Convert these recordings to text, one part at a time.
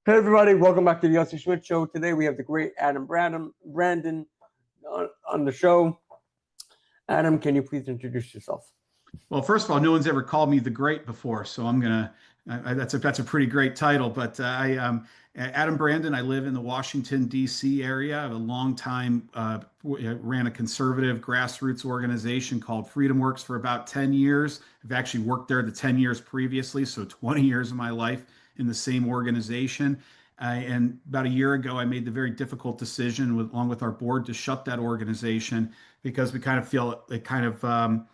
Hey everybody, welcome back to the Yossi Schmidt show. Today we have the great Brandon on the show. Adam, can you please introduce yourself? Well, first of all, no one's ever called me the Great before, so I'm gonna. That's a pretty great title. But I Adam Brandon. I live in the Washington D.C. area. I have a long time ran a conservative grassroots organization called FreedomWorks for about 10 years. I've actually worked there the 10 years previously, so 20 years of my life in the same organization. And about a year ago, I made the very difficult decision, along with our board, to shut that organization because we kind of feel it kind of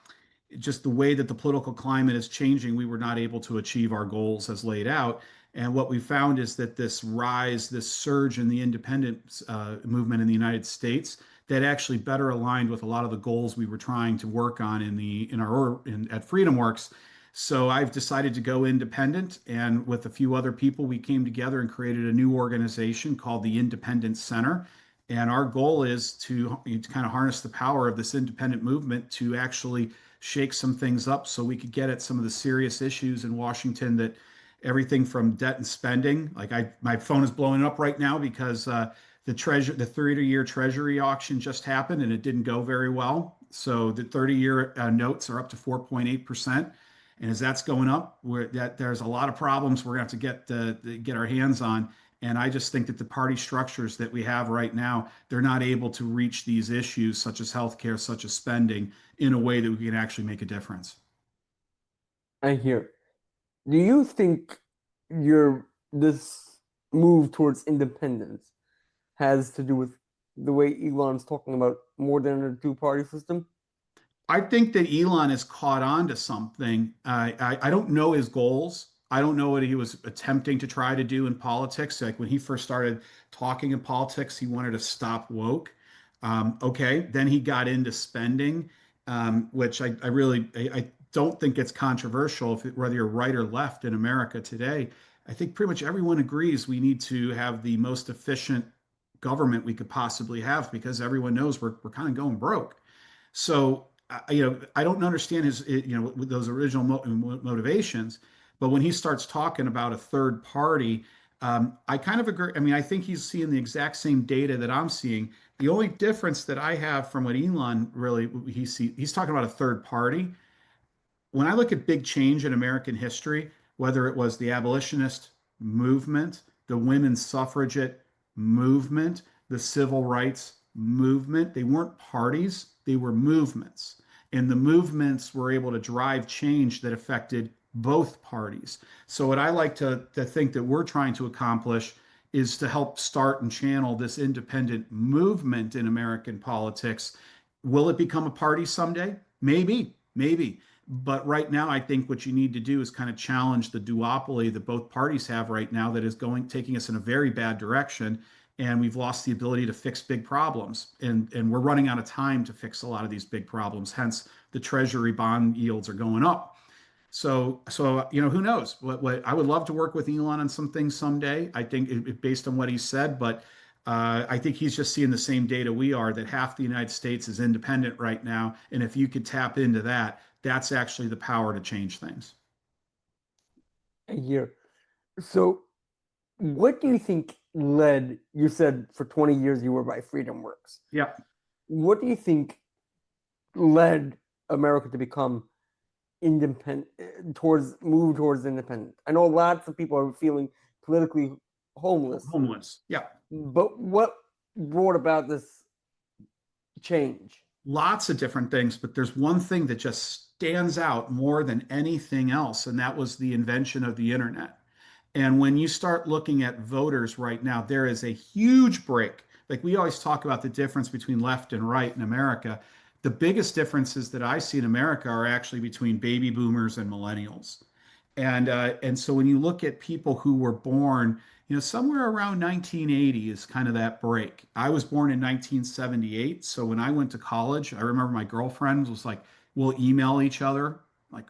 just the way that the political climate is changing, we were not able to achieve our goals as laid out. And what we found is that this rise, this surge in the independent movement in the United States, that actually better aligned with a lot of the goals we were trying to work on at FreedomWorks. So I've decided to go independent, and with a few other people, we came together and created a new organization called the Independent Center. And our goal is to kind of harness the power of this independent movement to actually shake some things up so we could get at some of the serious issues in Washington, that everything from debt and spending. My phone is blowing up right now because the 30-year Treasury auction just happened and it didn't go very well. So the 30-year notes are up to 4.8%. And as that's going up, there's a lot of problems we're going to have to get our hands on. And I just think that the party structures that we have right now, they're not able to reach these issues such as healthcare, such as spending, in a way that we can actually make a difference. I hear. Do you think your this move towards independence has to do with the way Elon's talking about more than a two-party system? I think that Elon has caught on to something. I don't know his goals. I don't know what he was attempting to try to do in politics. Like when he first started talking in politics, he wanted to stop woke. Okay, then he got into spending, which I really I don't think it's controversial whether you're right or left in America today. I think pretty much everyone agrees we need to have the most efficient government we could possibly have because everyone knows we're kind of going broke. So, I don't understand those original motivations. But when he starts talking about a third party, I kind of agree. I mean, I think he's seeing the exact same data that I'm seeing. The only difference that I have from what Elon really he's talking about a third party. When I look at big change in American history, whether it was the abolitionist movement, the women's suffragette movement, the civil rights movement, they weren't parties, they were movements. And the movements were able to drive change that affected both parties. So, what I like to think that we're trying to accomplish is to help start and channel this independent movement in American politics. Will it become a party someday? Maybe, maybe. But right now, I think what you need to do is kind of challenge the duopoly that both parties have right now that is taking us in a very bad direction. And we've lost the ability to fix big problems. And we're running out of time to fix a lot of these big problems. Hence, the treasury bond yields are going up. So who knows? What I would love to work with Elon on some things someday. I think based on what he said, but I think he's just seeing the same data we are, that half the United States is independent right now. And if you could tap into that, that's actually the power to change things. A year. So, what do you think led, you said for 20 years you were by FreedomWorks. Yeah. What do you think led America to become independent, move towards independence? I know lots of people are feeling politically homeless, Homeless. Yeah. but what brought about this change? Lots of different things, but there's one thing that just stands out more than anything else, and that was the invention of the internet. And when you start looking at voters right now, there is a huge break. Like we always talk about the difference between left and right in America. The biggest differences that I see in America are actually between baby boomers and millennials. And so when you look at people who were born, somewhere around 1980 is kind of that break. I was born in 1978, so when I went to college, I remember my girlfriend was like, "We'll email each other." Like,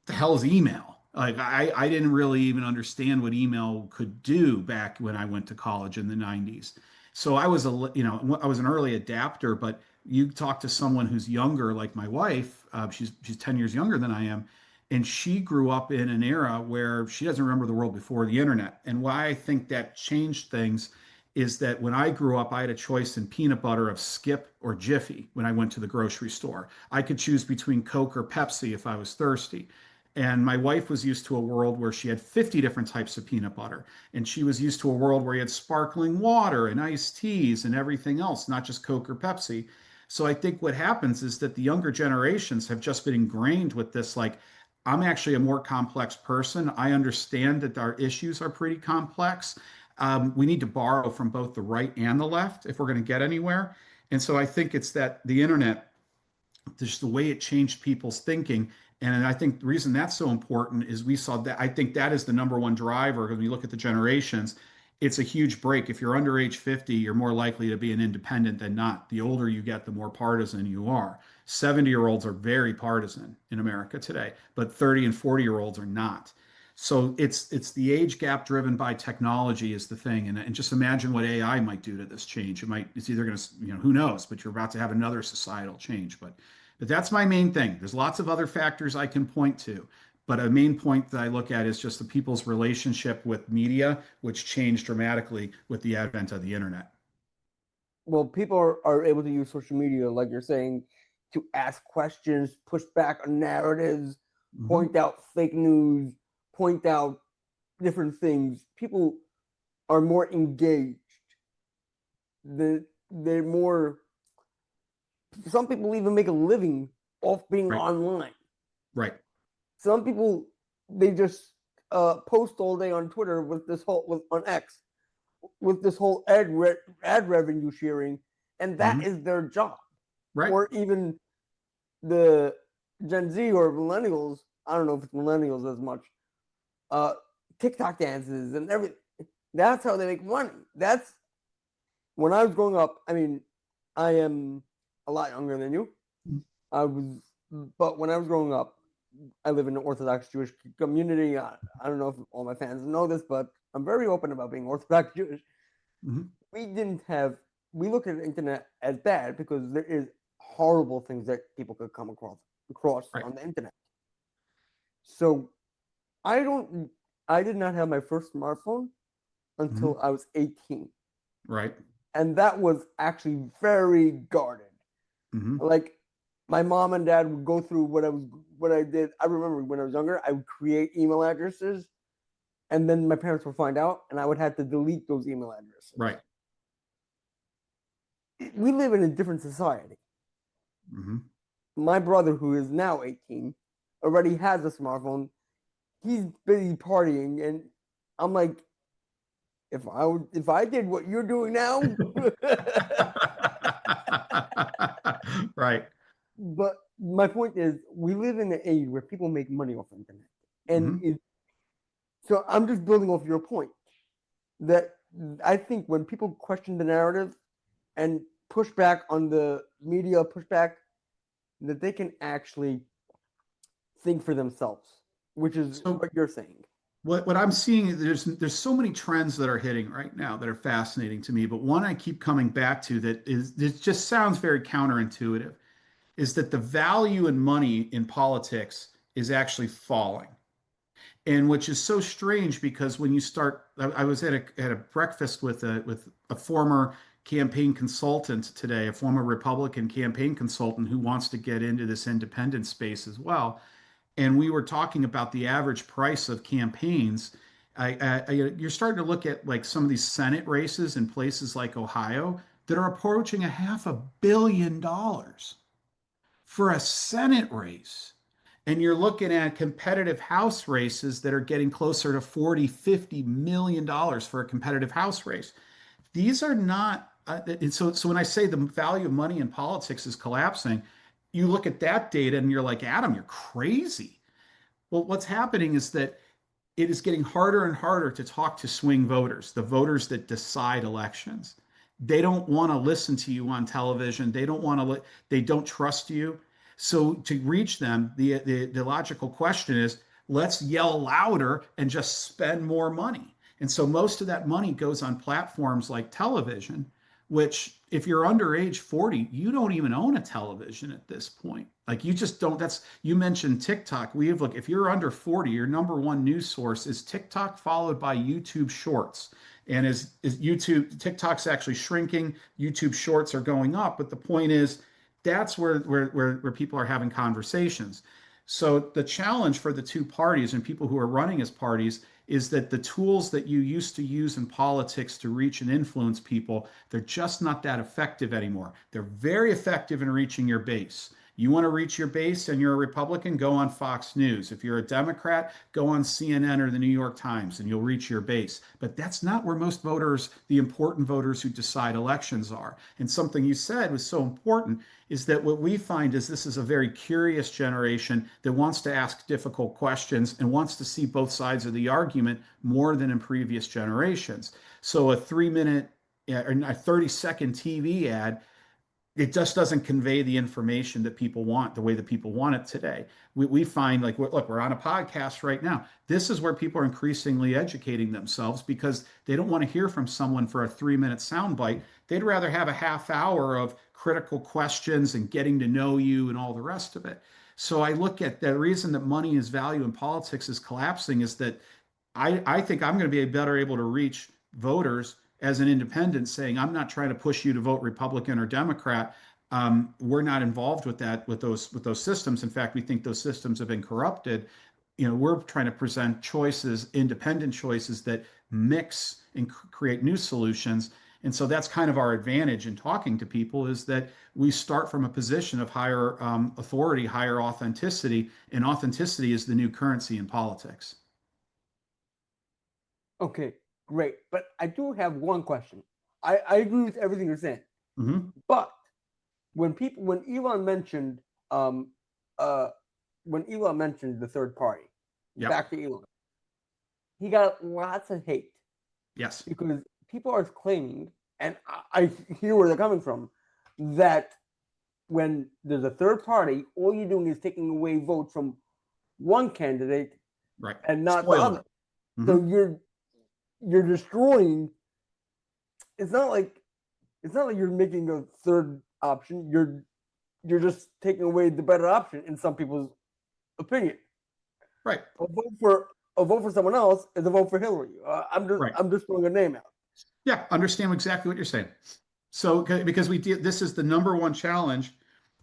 the hell is email? Like I didn't really even understand what email could do back when I went to college in the 90s. So I was an early adapter, but you talk to someone who's younger, like my wife, she's 10 years younger than I am, And she grew up in an era where she doesn't remember the world before the internet. And why I think that changed things is that when I grew up, I had a choice in peanut butter of Skip or Jiffy when I went to the grocery store. I could choose between Coke or Pepsi if I was thirsty. And my wife was used to a world where she had 50 different types of peanut butter. And she was used to a world where you had sparkling water and iced teas and everything else, not just Coke or Pepsi. So I think what happens is that the younger generations have just been ingrained with this, like, I'm actually a more complex person. I understand that our issues are pretty complex. We need to borrow from both the right and the left if we're going to get anywhere. And so I think it's that the internet, just the way it changed people's thinking. And I think the reason that's so important is we saw that. I think that is the number one driver. When we look at the generations, it's a huge break. If you're under age 50, you're more likely to be an independent than not. The older you get, the more partisan you are. 70-year-olds are very partisan in America today, but 30 and 40-year-olds are not. So it's the age gap driven by technology is the thing. And just imagine what AI might do to this change. It's either going to, who knows, but you're about to have another societal change. But that's my main thing. There's lots of other factors I can point to, but a main point that I look at is just the people's relationship with media, which changed dramatically with the advent of the internet. Well, people are able to use social media, like you're saying, to ask questions, push back on narratives, Mm-hmm. point out fake news, point out different things. People are more engaged. They're more. Some people even make a living off being Right, online. right. Some people they just post all day on Twitter with this whole on X with this whole ad revenue sharing, and that Mm-hmm. is their job. Right. Or even the Gen Z or millennials. I don't know if it's millennials as much. Uh, TikTok dances and everything. That's how they make money. That's when I was growing up. I mean, I am a lot younger than you. I was, but when I was growing up, I live in an Orthodox Jewish community. I don't know if all my fans know this, but I'm very open about being Orthodox Jewish. Mm-hmm. We didn't have. We look at the internet as bad because there is horrible things that people could come across Right. on the internet. So I don't. I did not have my first smartphone Mm-hmm. until I was 18, Right. and that was actually very guarded. Mm-hmm. Like my mom and dad would go through what I did. I remember when I was younger, I would create email addresses, and then my parents would find out, and I would have to delete those email addresses. Right. We live in a different society. Mm-hmm. My brother, who is now 18, already has a smartphone. He's busy partying, and I'm like, if I did what you're doing now, Right. but my point is, we live in an age where people make money off the internet, and Mm-hmm. so I'm just building off your point that I think when people question the narrative and push back on the media, push back that they can actually think for themselves, which is So what you're saying. what I'm seeing, there's so many trends that are hitting right now that are fascinating to me, but one I keep coming back to that is it just sounds very counterintuitive is that the value in money in politics is actually falling. And which is so strange because when you start, I was at a breakfast with a former campaign consultant today, a former Republican campaign consultant who wants to get into this independent space as well. And we were talking about the average price of campaigns. You're starting to look at like some of these Senate races in places like Ohio that are approaching $500 million for a Senate race. And you're looking at competitive House races that are getting closer to 40, $50 million for a competitive House race. These are not, and so when I say the value of money in politics is collapsing, you look at that data and you're like, Adam, you're crazy. Well, what's happening is that it is getting harder and harder to talk to swing voters, the voters that decide elections. They don't want to listen to you on television. They don't want to, they don't trust you. So to reach them, the logical question is let's yell louder and just spend more money. And so most of that money goes on platforms like television, which if you're under age 40, you don't even own a television at this point. Like you just don't, that's, you mentioned TikTok. We have, look, if you're under 40, your number one news source is TikTok followed by YouTube Shorts. And is YouTube, TikTok's actually shrinking, YouTube Shorts are going up. But the point is, that's where people are having conversations. So the challenge for the two parties and people who are running as parties is that the tools that you used to use in politics to reach and influence people, they're just not that effective anymore. They're very effective in reaching your base. You want to reach your base and you're a Republican, go on Fox News. If you're a Democrat, go on CNN or the New York Times and you'll reach your base. But that's not where most voters, the important voters who decide elections are. And something you said was so important is that what we find is this is a very curious generation that wants to ask difficult questions and wants to see both sides of the argument more than in previous generations. So a 3 minute or a 30-second TV ad, it just doesn't convey the information that people want the way that people want it today. We find like, look, we're on a podcast right now. This is where people are increasingly educating themselves because they don't want to hear from someone for a 3 minute soundbite. They'd rather have a half hour of critical questions and getting to know you and all the rest of it. So I look at the reason that money is value in politics is collapsing is that I think I'm going to be better able to reach voters as an independent saying, I'm not trying to push you to vote Republican or Democrat. We're not involved with that, with those systems. In fact, we think those systems have been corrupted. You know, we're trying to present choices, independent choices that mix and create new solutions. And so that's kind of our advantage in talking to people is that we start from a position of higher authority, higher authenticity, and authenticity is the new currency in politics. Okay, great. But I do have one question. I agree with everything you're saying. Mm-hmm. But when Elon mentioned the third party, Yep. back to Elon, he got lots of hate Yes. because people are claiming, and I hear where they're coming from, that when there's a third party, all you're doing is taking away votes from one candidate Right. and not Spoiler. the other. Mm-hmm. So you're destroying. It's not like you're making a third option. You're just taking away the better option in some people's opinion. Right. A vote for someone else is a vote for Hillary. Right. I'm just throwing a name out. Yeah, understand exactly what you're saying. So because this is the number one challenge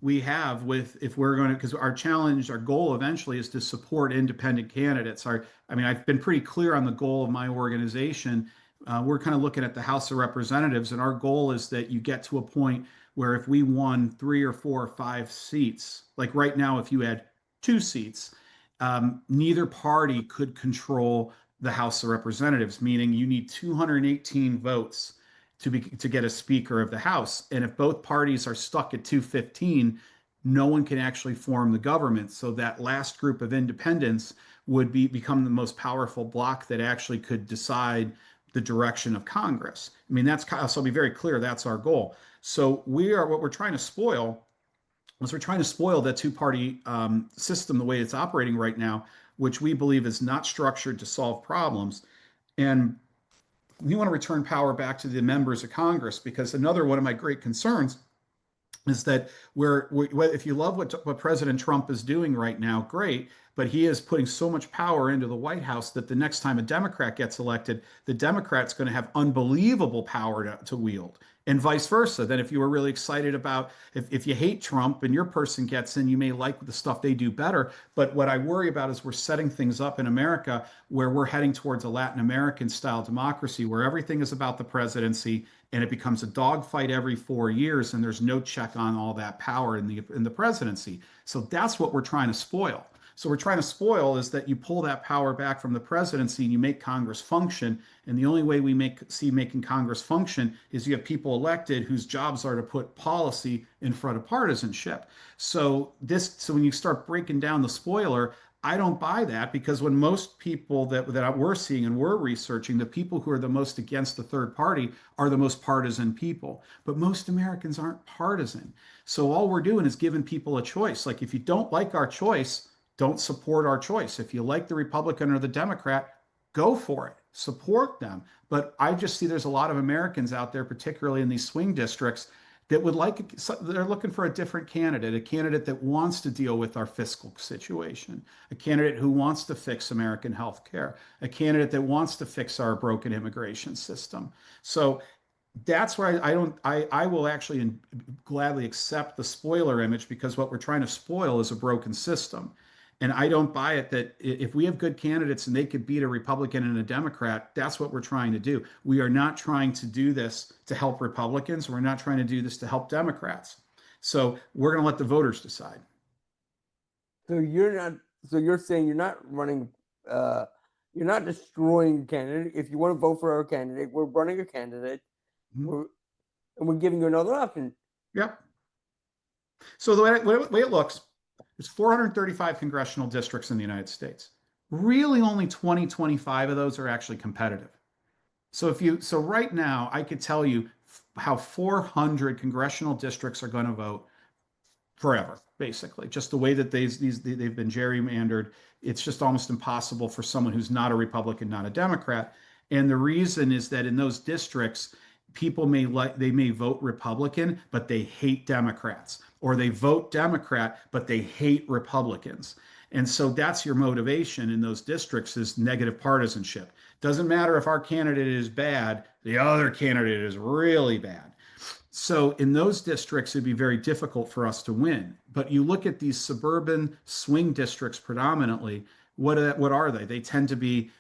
we have with if we're going to because our goal eventually is to support independent candidates. I've been pretty clear on the goal of my organization. We're kind of looking at the House of Representatives, and our goal is that you get to a point where if we won 3 or 4 or 5 seats, like right now, if you had 2 seats, neither party could control the House of Representatives, meaning you need 218 votes to get a Speaker of the House. And if both parties are stuck at 215, no one can actually form the government. So that last group of independents would become the most powerful bloc that actually could decide the direction of Congress. I mean, so I'll be very clear, that's our goal. So what we're trying to spoil is we're trying to spoil that two-party system the way it's operating right now, which we believe is not structured to solve problems. And we want to return power back to the members of Congress because another one of my great concerns is that if you love what President Trump is doing right now, great, but he is putting so much power into the White House that the next time a Democrat gets elected, the Democrat's going to have unbelievable power to wield. And vice versa. Then if you were really excited about, if you hate Trump and your person gets in, you may like the stuff they do better. But what I worry about is we're setting things up in America where we're heading towards a Latin American style democracy where everything is about the presidency and it becomes a dogfight every 4 years and there's no check on all that power in the presidency. So that's what we're trying to spoil. So we're trying to spoil is that you pull that power back from the presidency and you make Congress function. And the only way we making Congress function is you have people elected whose jobs are to put policy in front of partisanship. So when you start breaking down the spoiler, I don't buy that because when most people that we're seeing and we're researching, the people who are the most against the third party are the most partisan people. But most Americans aren't partisan. So all we're doing is giving people a choice. Like if you don't like our choice, don't support our choice. If you like the Republican or the Democrat, go for it. support them. But I just see there's a lot of Americans out there, particularly in these swing districts, that would like, they're looking for a candidate that wants to deal with our fiscal situation, a candidate who wants to fix American health care, a candidate that wants to fix our broken immigration system. So that's why I will actually gladly accept the spoiler image, because what we're trying to spoil is a broken system. And I don't buy it that if we have good candidates and they could beat a Republican and a Democrat, that's what we're trying to do. We are not trying to do this to help Republicans. We're not trying to do this to help Democrats. So we're going to let the voters decide. So you're not. So you're saying you're not running. Uh, you're not destroying a candidate. If you want to vote for our candidate, we're running a candidate. Mhm. We're and we're giving you another option. Yep. So the way it looks, there's 435 congressional districts in the United States. Really, only 25 of those are actually competitive. So right now, I could tell you how 400 congressional districts are going to vote forever, basically. Just the way that they've been gerrymandered, it's just almost impossible for someone who's not a Republican, not a Democrat. And the reason is that in those districts, they may vote Republican, but they hate Democrats, or they vote Democrat, but they hate Republicans. And so that's your motivation in those districts, is negative partisanship. Doesn't matter if our candidate is bad, the other candidate is really bad. So in those districts, it'd be very difficult for us to win. But you look at these suburban swing districts predominantly, what are they? They tend to be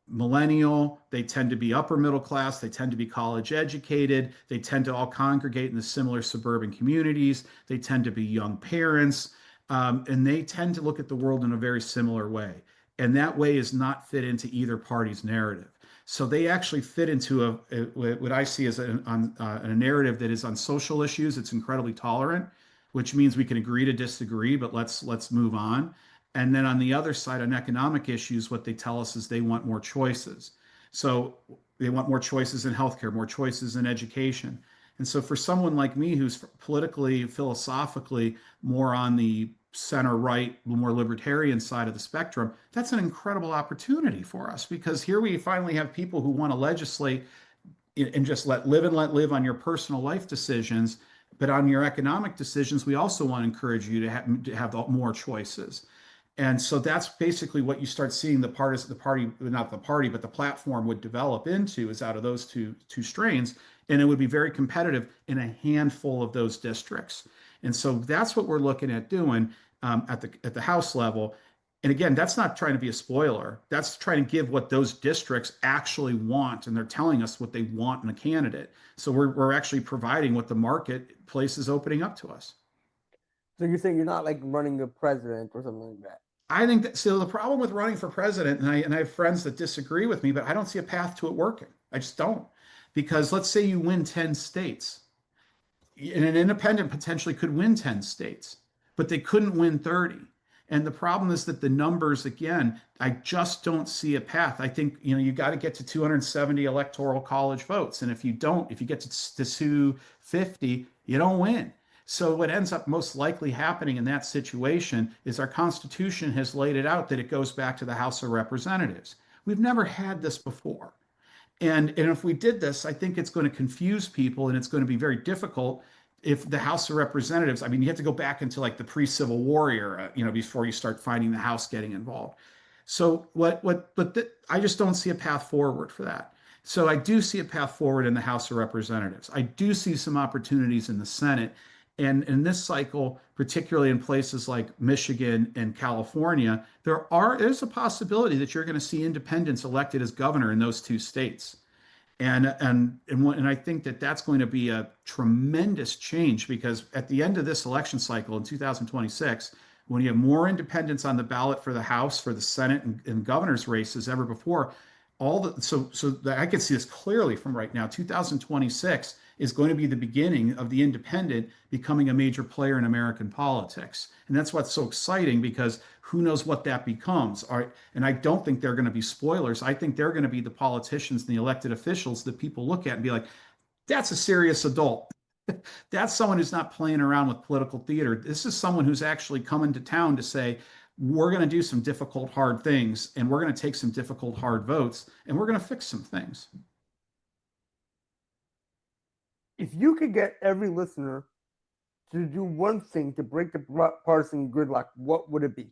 millennial, they tend to be upper middle class, they tend to be college educated, they tend to all congregate in the similar suburban communities, they tend to be young parents, and they tend to look at the world in a very similar way. And that way is not fit into either party's narrative. So they actually fit into what I see as a narrative that is on social issues. It's incredibly tolerant, which means we can agree to disagree, but let's move on. And then on the other side, on economic issues, what they tell us is they want more choices. So they want more choices in healthcare, more choices in education. And so for someone like me who's politically, philosophically more on the center right, more libertarian side of the spectrum, that's an incredible opportunity for us, because here we finally have people who want to legislate and just let live on your personal life decisions. But on your economic decisions, we also want to encourage you to have more choices. And so that's basically what you start seeing not the party, but the platform would develop into, is out of those two strains. And it would be very competitive in a handful of those districts. And so that's what we're looking at doing at the House level. And again, that's not trying to be a spoiler. That's trying to give what those districts actually want. And they're telling us what they want in a candidate. So we're actually providing what the marketplace is opening up to us. So you're saying you're not like running a president or something like that. I think that, so the problem with running for president, and I have friends that disagree with me, but I don't see a path to it working. I just don't. Because let's say you win 10 states, and an independent potentially could win 10 states, but they couldn't win 30. And the problem is that the numbers, again, I just don't see a path. I think, you got to get to 270 electoral college votes. And if you get to 250, you don't win. So what ends up most likely happening in that situation is our Constitution has laid it out that it goes back to the House of Representatives. We've never had this before. And if we did this, I think it's going to confuse people, and it's going to be very difficult if the House of Representatives, I mean, you have to go back into like the pre-Civil War era, before you start finding the House getting involved. So I just don't see a path forward for that. So I do see a path forward in the House of Representatives. I do see some opportunities in the Senate. And in this cycle, particularly in places like Michigan and California, there's a possibility that you're going to see independents elected as governor in those two states. And I think that that's going to be a tremendous change, because at the end of this election cycle in 2026, when you have more independents on the ballot for the House, for the Senate, and governor's races ever before, so I can see this clearly from right now. 2026 is going to be the beginning of the independent becoming a major player in American politics. And that's what's so exciting, because who knows what that becomes. And I don't think they're going to be spoilers. I think they're going to be the politicians and the elected officials that people look at and be like, that's a serious adult. That's someone who's not playing around with political theater. This is someone who's actually coming to town to say, we're going to do some difficult, hard things, and we're going to take some difficult, hard votes, and we're going to fix some things. If you could get every listener to do one thing to break the partisan gridlock, what would it be?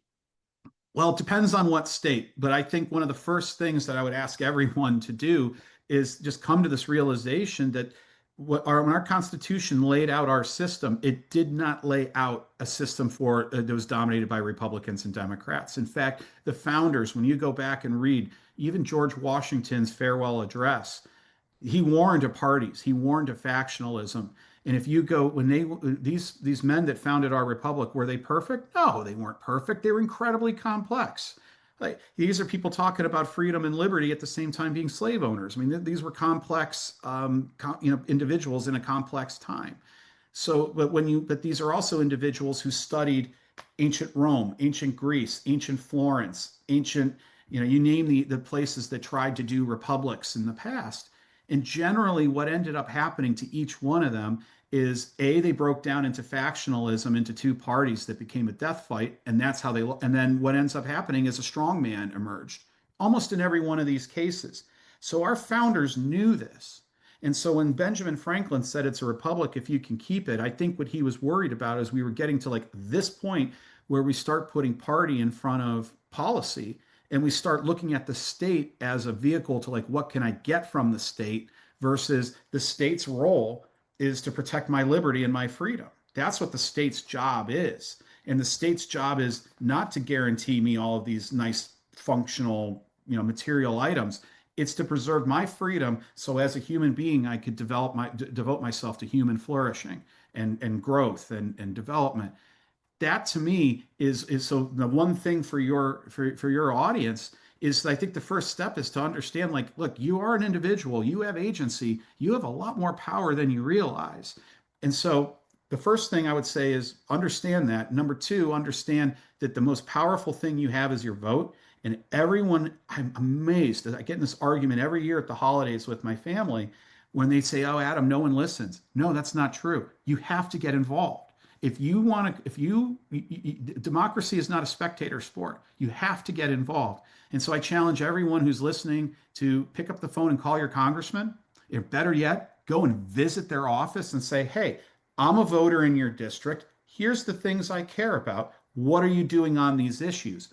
Well, it depends on what state, but I think one of the first things that I would ask everyone to do is just come to this realization that when our Constitution laid out our system, it did not lay out a system that was dominated by Republicans and Democrats. In fact, the founders, when you go back and read even George Washington's farewell address, he warned of parties, he warned of factionalism. And if you go these men that founded our republic, were they perfect? No, they weren't perfect. They were incredibly complex. Like, these are people talking about freedom and liberty at the same time being slave owners. I mean, these were complex, individuals in a complex time. So, but these are also individuals who studied ancient Rome, ancient Greece, ancient Florence, you name the places that tried to do republics in the past. And generally, what ended up happening to each one of them is they broke down into factionalism, into two parties that became a death fight, and that's how and then what ends up happening is a strong man emerged, almost in every one of these cases. So our founders knew this. And so when Benjamin Franklin said it's a republic if you can keep it, I think what he was worried about is we were getting to like this point where we start putting party in front of policy, and we start looking at the state as a vehicle to like, what can I get from the state versus the state's role is to protect my liberty and my freedom. That's what the state's job is. And the state's job is not to guarantee me all of these nice functional, material items. It's to preserve my freedom so as a human being I could devote myself to human flourishing and growth and development. That to me is so the one thing for your audience is, I think the first step is to understand, like, look, you are an individual, you have agency, you have a lot more power than you realize. And so the first thing I would say is understand that. Number two, understand that the most powerful thing you have is your vote. And everyone, I'm amazed that I get in this argument every year at the holidays with my family when they say, oh, Adam, no one listens. No, that's not true. You have to get involved. If you want to, democracy is not a spectator sport. You have to get involved. And so I challenge everyone who's listening to pick up the phone and call your congressman, or better yet, go and visit their office and say, hey, I'm a voter in your district. Here's the things I care about. What are you doing on these issues?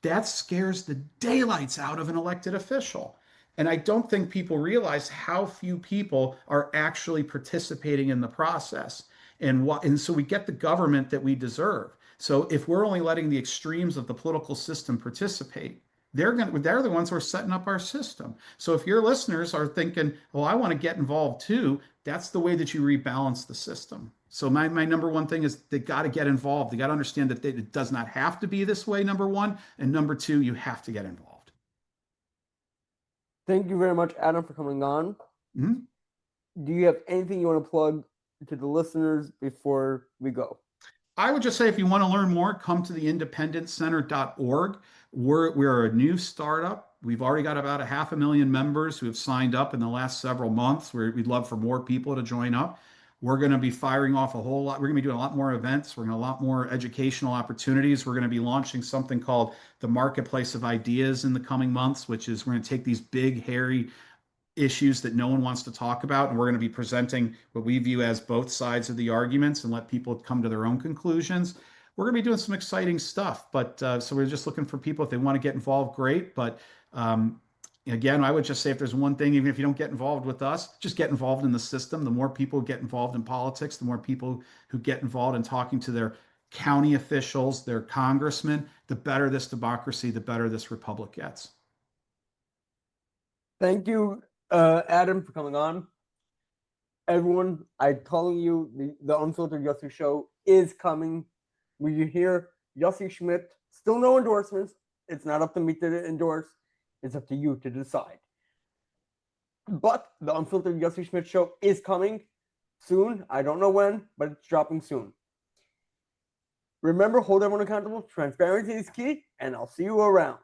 That scares the daylights out of an elected official. And I don't think people realize how few people are actually participating in the process. And so we get the government that we deserve. So if we're only letting the extremes of the political system participate, they're the ones who are setting up our system. So if your listeners are thinking, well, I want to get involved too, that's the way that you rebalance the system. So my number one thing is they got to get involved. They got to understand that it does not have to be this way, number one. And number two, you have to get involved. Thank you very much, Adam, for coming on. Mm-hmm. Do you have anything you want to plug to the listeners before we go? I would just say, if you want to learn more, come to theindependencecenter.org. We're a new startup. We've already got about 500,000 members who have signed up in the last several months. We'd love for more people to join up. We're going to be firing off a whole lot. We're going to be doing a lot more events. We're going to have a lot more educational opportunities. We're going to be launching something called the Marketplace of Ideas in the coming months, which is we're going to take these big, hairy issues that no one wants to talk about, and we're going to be presenting what we view as both sides of the arguments and let people come to their own conclusions. We're going to be doing some exciting stuff, but so we're just looking for people, if they want to get involved, great. But again, I would just say, if there's one thing, even if you don't get involved with us, just get involved in the system. The more people get involved in politics, the more people who get involved in talking to their county officials, their congressmen, the better this democracy, the better this republic gets. Thank you, Adam, for coming on. Everyone, I'm telling you, the Unfiltered Yossi show is coming. When you hear Yossi Schmidt, still no endorsements. It's not up to me to endorse. It's up to you to decide. But the Unfiltered Yossi Schmidt show is coming soon. I don't know when, but it's dropping soon. Remember, hold everyone accountable. Transparency is key, and I'll see you around.